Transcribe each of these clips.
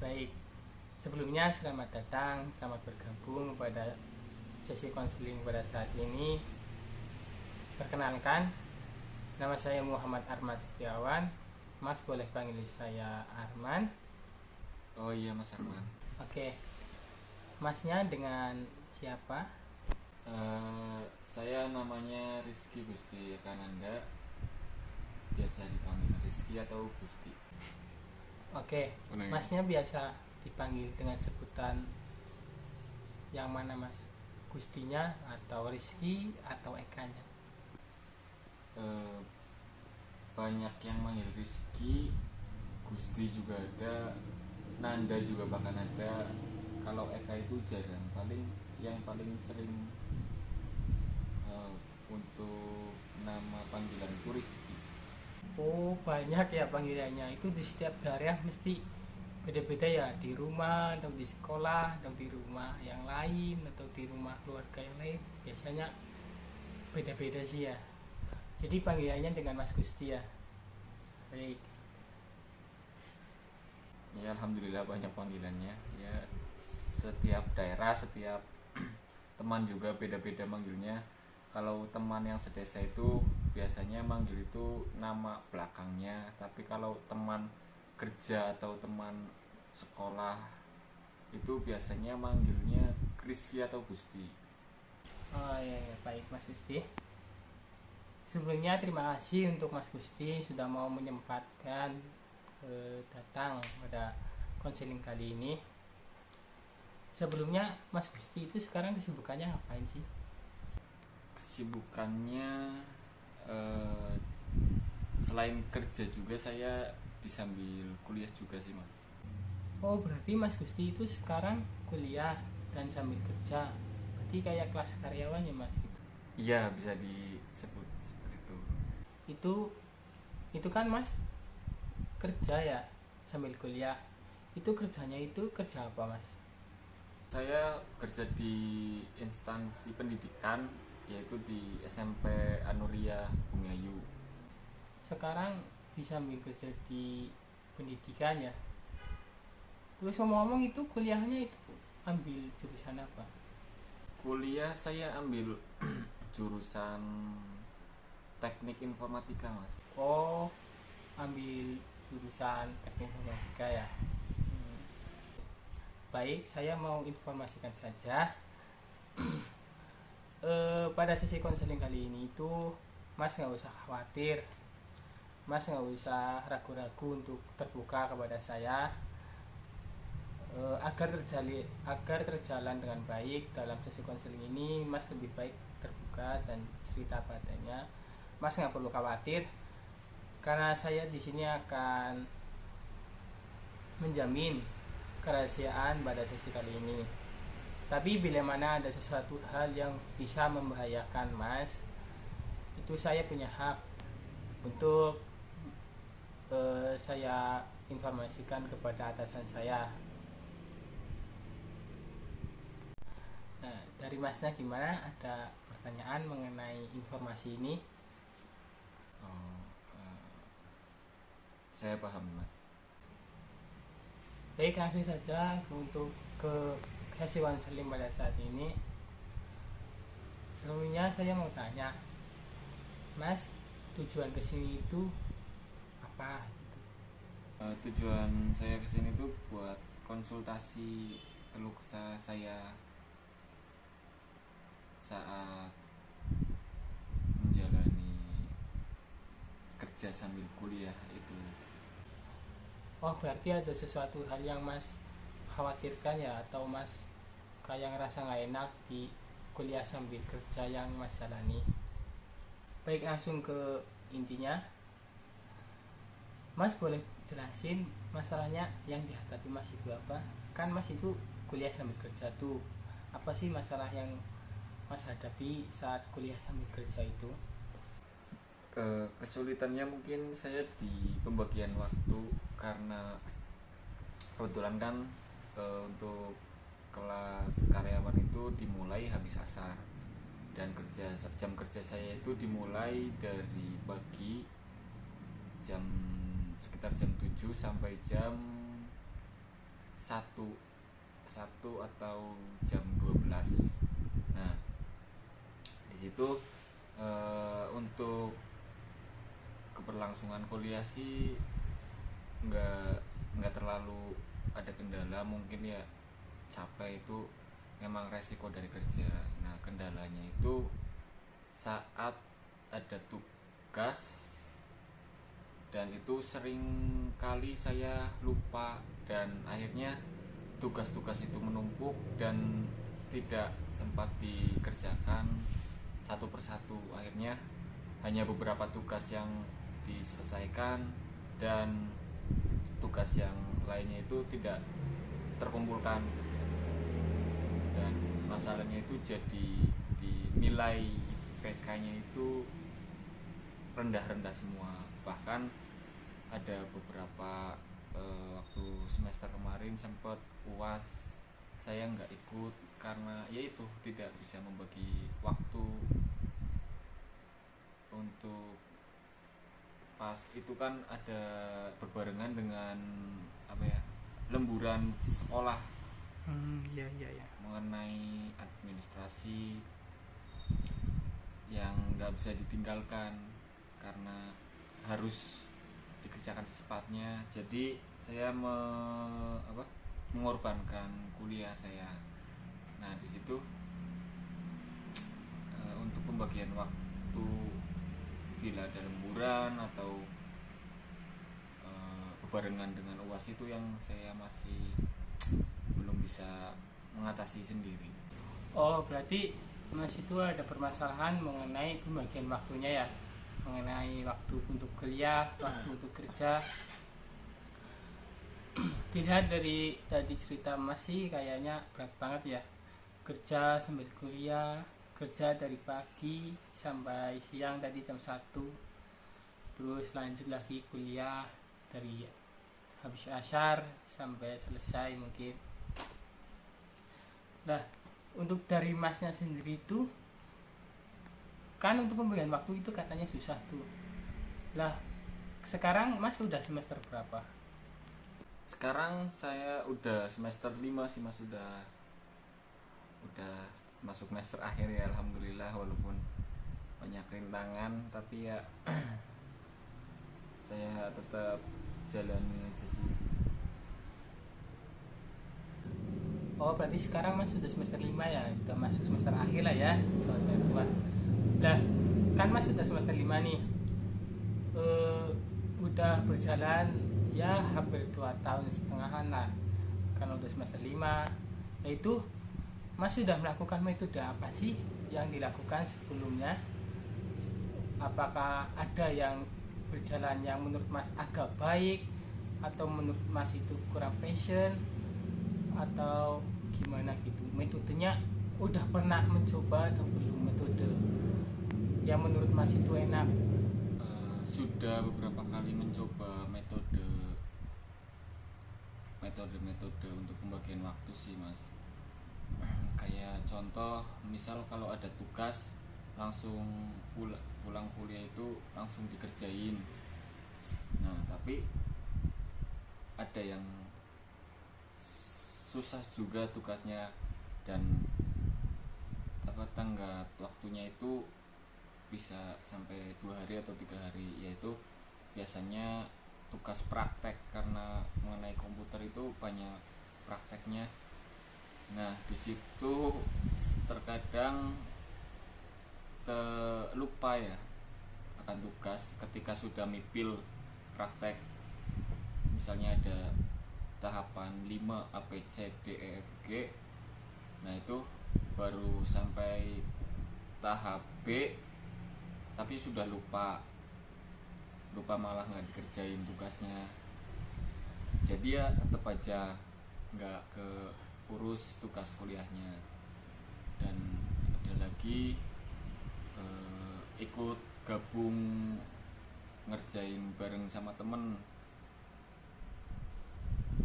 Baik, sebelumnya selamat datang, selamat bergabung pada sesi konseling pada saat ini. Perkenalkan, nama saya Muhammad Arman Setiawan. Mas boleh panggil saya Arman. Oh iya Mas Arman. Oke, masnya dengan siapa? Saya namanya Rizky Gusti Kananda, biasa dipanggil Rizky atau Gusti. Oke, Benar. masnya biasa dipanggil dengan sebutan yang mana mas? Gustinya atau Rizky atau Ekanya? Eh, Banyak yang manggil Rizky, Gusti juga ada, Nanda juga bahkan ada. Kalau Eka itu jarang, yang paling sering untuk nama panggilan itu Rizky. Oh banyak ya panggilannya, itu di setiap daerah mesti beda-beda ya, di rumah atau di sekolah atau di rumah yang lain atau di rumah keluarga yang lain biasanya beda-beda sih ya. Jadi panggilannya dengan Mas Gusti ya. Baik. Ya alhamdulillah banyak panggilannya. Ya setiap daerah, setiap teman juga beda-beda manggilnya. Kalau teman yang sedesa itu biasanya manggil itu nama belakangnya, tapi kalau teman kerja atau teman sekolah itu biasanya manggilnya Rizky atau Gusti. Oh iya, ya, baik Mas Gusti. Sebelumnya terima kasih untuk Mas Gusti sudah mau menyempatkan datang pada konseling kali ini. Sebelumnya Mas Gusti itu sekarang kesibukannya ngapain sih? Kesibukannya eh, selain kerja juga saya disambil kuliah juga sih Mas. Oh berarti Mas Gusti itu sekarang kuliah dan sambil kerja. Berarti kayak kelas karyawan ya Mas gitu. Iya bisa disebut seperti itu. Itu itu kan Mas kerja ya sambil kuliah. Itu kerjanya itu kerja apa Mas? Saya kerja di instansi pendidikan, yaitu di SMP Anuria Bumiayu. Sekarang bisa sambil kerja di pendidikan ya. Terus ngomong-ngomong itu kuliahnya itu ambil jurusan apa? Kuliah saya ambil jurusan teknik informatika Mas. Oh ambil jurusan teknik informatika ya. Baik, saya mau informasikan saja. Pada sesi konseling kali ini itu Mas nggak usah khawatir, Mas nggak usah ragu-ragu untuk terbuka kepada saya. Agar terjalan dengan baik dalam sesi konseling ini, Mas lebih baik terbuka dan cerita padanya. Mas nggak perlu khawatir karena saya di sini akan menjamin kerahasiaan pada sesi kali ini. Tapi bila mana ada sesuatu hal yang bisa membahayakan Mas, itu saya punya hak untuk saya informasikan kepada atasan saya. Nah, dari Masnya gimana? Ada pertanyaan mengenai informasi ini? Oh, saya paham Mas. Baik, langsung saja untuk ke sesi konseling pada saat ini. Sebelumnya saya mau tanya, Mas, tujuan kesini itu apa? Tujuan saya kesini tuh buat konsultasi keluh kesah saya saat menjalani kerja sambil kuliah itu. Oh, berarti ada sesuatu hal yang Mas khawatirkan ya, atau Mas kayak ngerasa nggak enak di kuliah sambil kerja yang Mas jalani. Baik, langsung ke intinya. Mas boleh jelasin masalahnya yang dihadapi Mas itu apa? Kan Mas itu kuliah sambil kerja tuh. Apa sih masalah yang Mas hadapi saat kuliah sambil kerja itu? Kesulitannya mungkin saya di pembagian waktu, karena kebetulan kan untuk kelas karyawan itu dimulai habis asar, dan jam kerja saya itu dimulai dari pagi sekitar jam 7 sampai jam satu satu atau jam 12. Nah, di situ untuk keberlangsungan kuliah sih nggak terlalu ada kendala, mungkin ya capek itu memang resiko dari kerja. Nah, kendalanya itu saat ada tugas, dan itu sering kali saya lupa dan akhirnya tugas-tugas itu menumpuk dan tidak sempat dikerjakan satu persatu. Akhirnya hanya beberapa tugas yang diselesaikan dan tugas yang lainnya itu tidak terkumpulkan, dan masalahnya itu jadi di nilai IPK-nya itu rendah-rendah semua. Bahkan ada beberapa waktu semester kemarin sempat UAS saya nggak ikut karena yaitu tidak bisa membagi waktu untuk, pas itu kan ada berbarengan dengan apa ya, lemburan sekolah Iya iya ya. mengenai administrasi yang nggak bisa ditinggalkan karena harus dikerjakan secepatnya. Jadi saya mengorbankan kuliah saya. Nah, di situ untuk pembagian waktu bila ada lemburan atau berbarengan dengan UAS itu yang saya masih belum bisa mengatasi sendiri. Oh, berarti Mas itu ada permasalahan mengenai pembagian waktunya ya, mengenai waktu untuk kuliah, waktu untuk kerja. Dilihat dari tadi cerita Mas sih kayaknya berat banget ya, kerja sambil kuliah, kerja dari pagi sampai siang tadi jam 1, terus lanjut lagi kuliah dari habis asar sampai selesai mungkin. Nah, untuk dari Masnya sendiri itu kan untuk pembagian waktu itu katanya susah tuh. Lah, sekarang Mas udah semester berapa? Sekarang saya udah semester 5 sih Mas, udah masuk semester akhir ya, alhamdulillah, walaupun banyak rintangan tapi ya saya tetap jalani aja sih. Oh, berarti sekarang Mas sudah semester 5 ya, udah masuk semester akhir lah ya, semester 2. Lah, kan Mas sudah semester 5 nih. Udah berjalan ya hampir 2,5 tahun lah. Kan udah semester 5. Nah, itu Mas sudah melakukan metode apa sih yang dilakukan sebelumnya? Apakah ada yang berjalan yang menurut Mas agak baik, atau menurut Mas itu kurang passion, atau gimana gitu? Metodenya udah pernah mencoba atau belum, metode yang menurut Mas itu enak? Sudah beberapa kali mencoba metode untuk pembagian waktu sih Mas. Kayak contoh, misal kalau ada tugas langsung pulang kuliah itu langsung dikerjain. Nah, tapi ada yang susah juga tugasnya, dan tenggat waktunya itu bisa sampai 2 hari atau 3 hari, yaitu biasanya tugas praktek, karena mengenai komputer itu banyak prakteknya. Nah, di situ terkadang lupa ya akan tugas ketika sudah mipil praktek. Misalnya ada tahapan 5 A, B, C, D, E, F, G. Nah, itu baru sampai tahap B tapi sudah lupa malah nggak dikerjain tugasnya. Jadi ya tetap aja nggak keurus tugas kuliahnya. Dan ada lagi ikut gabung ngerjain bareng sama temen.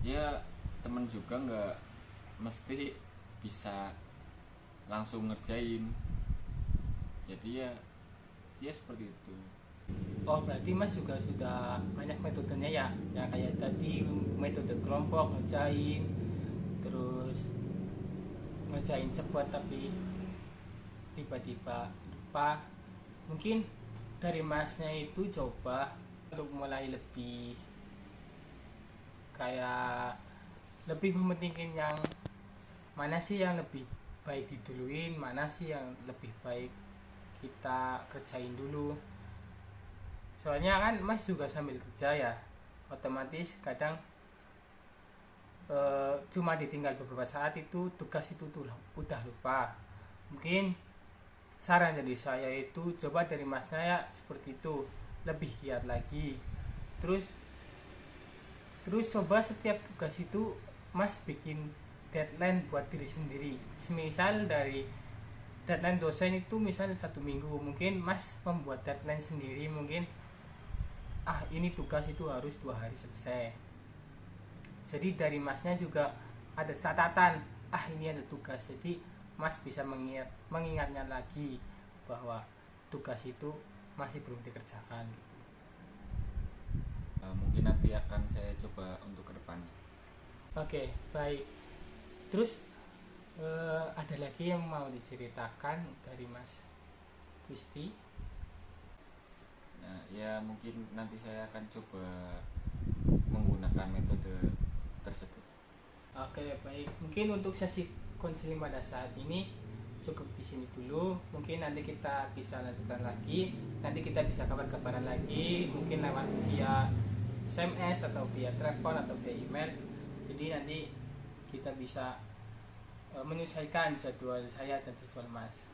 Ya, temen juga nggak mesti bisa langsung ngerjain, jadi ya seperti itu. Oh, berarti Mas juga sudah banyak metodenya ya, yang kayak tadi metode kelompok ngerjain, terus ngerjain cepet tapi tiba-tiba lupa. Mungkin dari masnya itu coba untuk mulai lebih kayak lebih mementingkan yang mana sih yang lebih baik diduluin, mana sih yang lebih baik kita kerjain dulu. Soalnya kan mas juga sambil kerja ya, otomatis kadang cuma ditinggal beberapa saat itu tugas itu tuh udah lupa. Mungkin saran dari saya itu coba dari masnya ya seperti itu, lebih giat lagi. Terus coba setiap tugas itu mas bikin deadline buat diri sendiri. Semisal dari deadline dosen itu misal 1 minggu, mungkin mas membuat deadline sendiri. Mungkin ini tugas itu harus 2 hari selesai. Jadi dari masnya juga ada catatan, ini ada tugas, jadi mas bisa mengingatnya lagi bahwa tugas itu masih belum dikerjakan gitu. Mungkin nanti akan saya coba untuk kedepannya. Oke, baik. Terus ada lagi yang mau diceritakan dari Mas Gusti? Nah, ya mungkin nanti saya akan coba menggunakan metode tersebut. Oke, baik. Mungkin untuk sesi konseling pada saat ini cukup di sini dulu. Mungkin nanti kita bisa lanjutkan lagi. Nanti kita bisa kabar-kabaran lagi, mungkin lewat via SMS atau via telepon atau via email. Jadi nanti kita bisa menyesuaikan jadwal saya dan jadwal Mas.